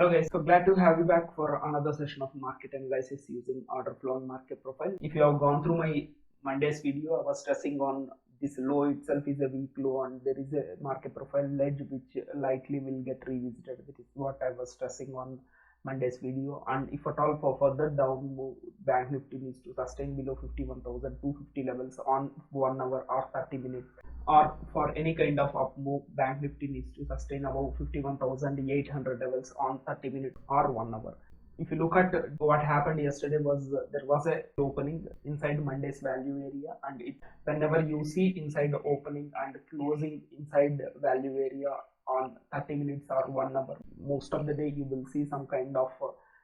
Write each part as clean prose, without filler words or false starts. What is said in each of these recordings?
Hello guys, so glad to have you back for another session of market analysis using order flow and market profile. If you have gone through my Monday's video, I was stressing on this low itself is a weak low and there is a market profile ledge which likely will get revisited. That is what I was stressing on Monday's video. And if at all for further down move, Bank Nifty needs to sustain below 51,250 levels on 1 hour or 30 minutes. Or for any kind of up move, Bank Nifty needs to sustain above 51,800 levels on 30 minutes or 1 hour. If you look at what happened yesterday, was there was a opening inside Monday's value area, and whenever you see inside the opening and closing inside value area on 30 minutes or 1 hour, most of the day you will see some kind of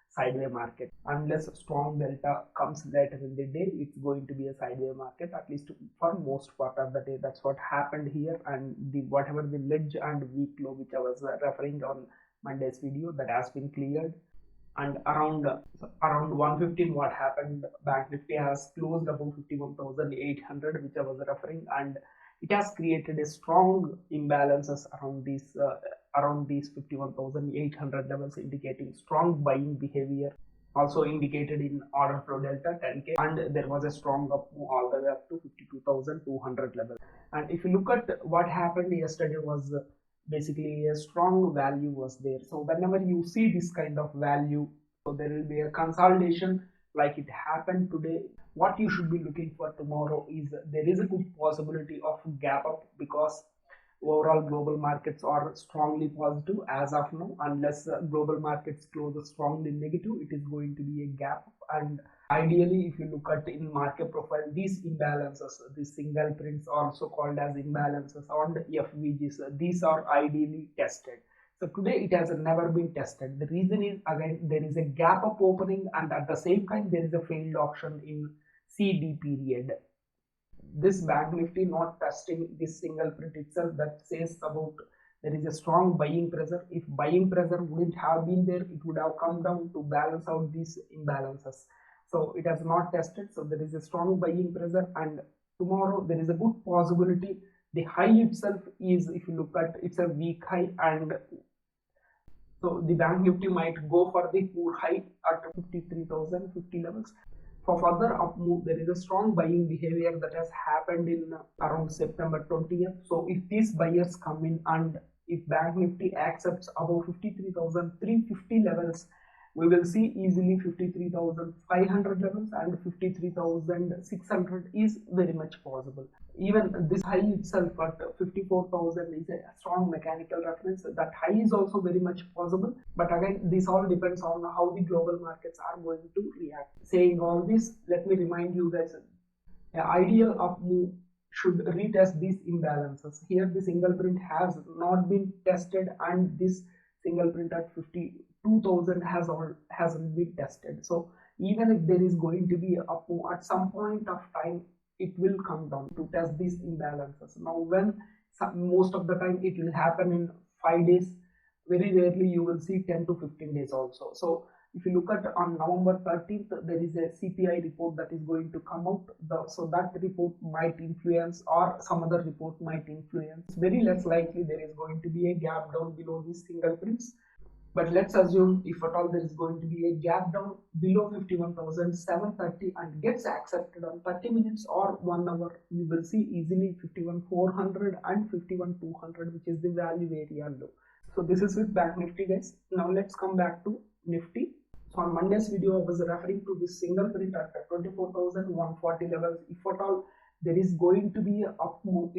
sideways market. Unless strong delta comes later in the day, it's going to be a sideways market, at least for most part of the day. That's what happened here, and whatever the ledge and weak low which I was referring on Monday's video, that has been cleared. And around 115, what happened, Bank Nifty has closed above 51,800, which I was referring, and it has created a strong imbalances around these 51,800 levels, indicating strong buying behavior, also indicated in order flow delta 10k, and there was a strong up move all the way up to 52,200 level. And if you look at what happened yesterday, was basically a strong value was there. So whenever you see this kind of value, so there will be a consolidation like it happened today. What you should be looking for tomorrow is there is a good possibility of gap up, because overall global markets are strongly positive as of now. Unless global markets close strongly negative, it is going to be a gap up. And ideally, if you look at in market profile, these imbalances, these single prints, also called as imbalances on the FVGs, these are ideally tested. So today it has never been tested. The reason is, again, there is a gap up opening, and at the same time there is a failed auction in CD period. This Bank Nifty not testing this single print itself, that says about there is a strong buying pressure. If buying pressure wouldn't have been there, it would have come down to balance out these imbalances. So it has not tested, so there is a strong buying pressure, and tomorrow there is a good possibility the high itself is, if you look at, it's a weak high, and so the Bank Nifty might go for the poor high at 53,050 levels. For further up move, there is a strong buying behavior that has happened in around September 20th. So if these buyers come in, and if Bank Nifty accepts above 53,350 levels, we will see easily 53,500 levels, and 53,600 is very much possible. Even this high itself at 54,000 is a strong mechanical reference. That high is also very much possible, but again, this all depends on how the global markets are going to react. Saying all this, let me remind you guys, an ideal up move should retest these imbalances. Here the single print has not been tested, and this single print at 52,000 hasn't been tested. So even if there is going to be a up move, at some point of time it will come down to test these imbalances. Now most of the time it will happen in 5 days, very rarely you will see 10 to 15 days also. So if you look at on November 13th, there is a CPI report that is going to come out. So that report might influence, or some other report might influence. It's very less likely there is going to be a gap down below these single prints. But let's assume, if at all there is going to be a gap down below 51,730 and gets accepted on 30 minutes or 1 hour, you will see easily 51,400 and 51,200, which is the value area low. So this is with Bank Nifty, guys. Now let's come back to Nifty. So on Monday's video, I was referring to this single print at 24,140 levels. If at all there is going to be a up move,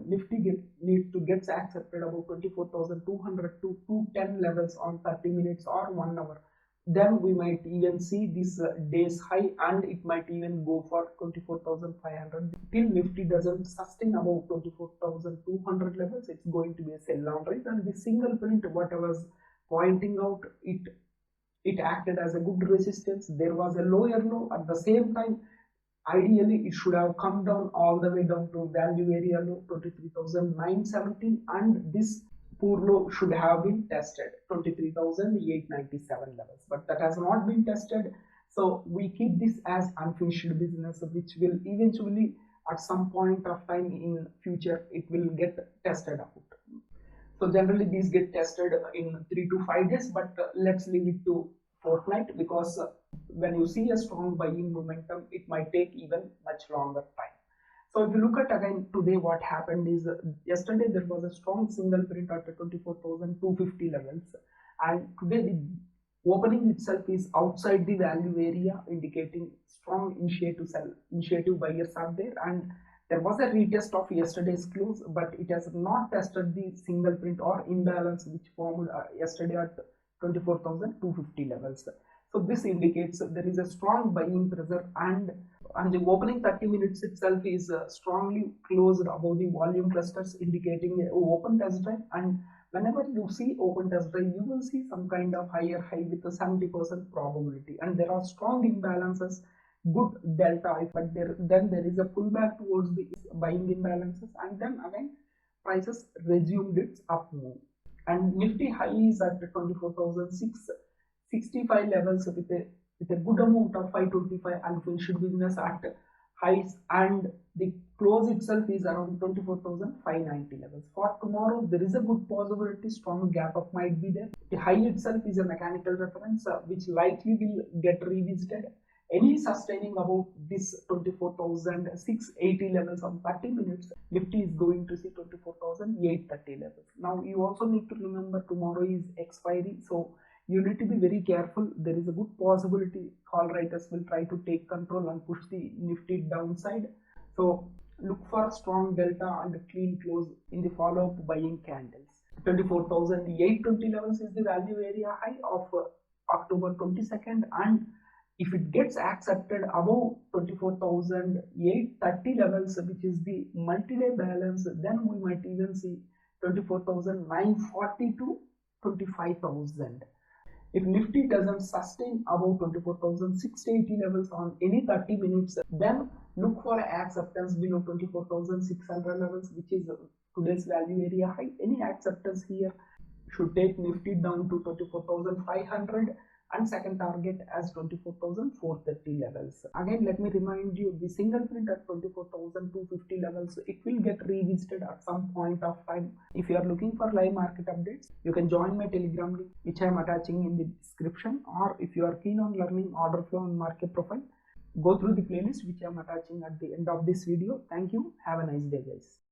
Nifty needs to get accepted about 24,200 to 210 levels on 30 minutes or 1 hour. Then we might even see this day's high, and it might even go for 24,500. Till Nifty doesn't sustain above 24,200 levels, it's going to be a sell down, right? And the single print, what I was pointing out, it acted as a good resistance. There was a lower low. At the same time, ideally it should have come down all the way down to value area low 23,917, and this poor low should have been tested 23,897 levels, but that has not been tested. So we keep this as unfinished business, which will eventually at some point of time in future it will get tested out. So generally these get tested in 3 to 5 days, but let's leave it to fortnight, because when you see a strong buying momentum, it might take even much longer time. So if you look at again today, what happened is yesterday there was a strong single print at 24,250 levels, and today the opening itself is outside the value area, indicating strong initiative buyers are there, and there was a retest of yesterday's close, but it has not tested the single print or imbalance which formed yesterday at 24,250 levels. So this indicates there is a strong buying pressure, and the opening 30 minutes itself is strongly closed above the volume clusters, indicating a open test drive. And whenever you see open test drive, you will see some kind of higher high with a 70% probability, and there are strong imbalances, good delta, but then there is a pullback towards the buying imbalances, and then again prices resumed its up move. And Nifty high is at 24,665 levels with a good amount of 525 unfinished business at highs, and the close itself is around 24,590 levels. For tomorrow, there is a good possibility strong gap up might be there. The high itself is a mechanical reference which likely will get revisited. Any sustaining about this 24,680 levels on 30 minutes, Nifty is going to see 24,830 levels. Now you also need to remember tomorrow is expiry, so you need to be very careful. There is a good possibility call writers will try to take control and push the Nifty downside. So look for strong delta and a clean close in the follow-up buying candles. 24,820 levels is the value area high of October 22nd, and if it gets accepted above 24,830 levels, which is the multi-day balance, then we might even see 24,940 to 25,000. If Nifty doesn't sustain above 24,680 levels on any 30 minutes, then look for acceptance below 24,600 levels, which is today's value area high. Any acceptance here should take Nifty down to 24,500, and second target as 24,430 levels. Again, let me remind you, the single print at 24,250 levels, it will get revisited at some point of time. If you are looking for live market updates, you can join my Telegram link, which I am attaching in the description, or if you are keen on learning order flow and market profile, go through the playlist which I am attaching at the end of this video. Thank you. Have a nice day, guys.